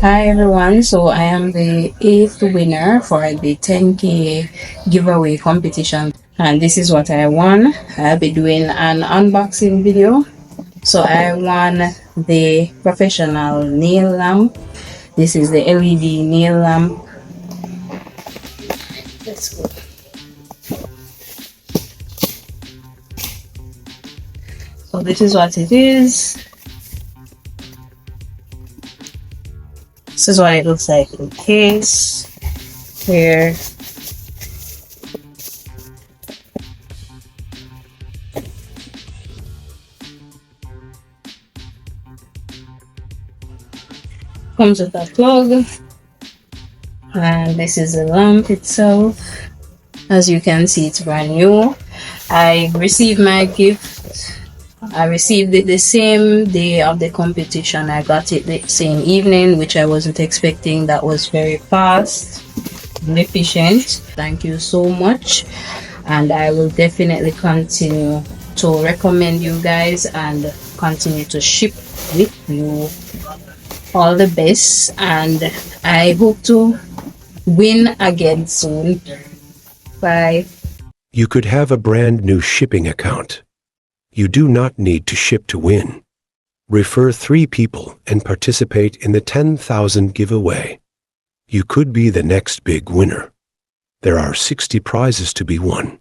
Hi everyone, so I am the eighth winner for the 10K giveaway competition, and this is what I won. I'll be doing an unboxing video. So I won the professional nail lamp. This is the LED nail lamp. Let's go. So this is what it is. This is what it looks like in case. Here. Comes with a plug, and this is the lamp itself. As you can see, it's brand new. I received my gift. I received it the same day of the competition. I got it the same evening, which I wasn't expecting. That was very fast and efficient. Thank you so much, and I will definitely continue to recommend you guys and continue to ship with you. All the best, and I hope to win again soon. Bye. You could have a brand new shipping account. You do not need to ship to win. Refer 3 people and participate in the 10,000 giveaway. You could be the next big winner. There are 60 prizes to be won.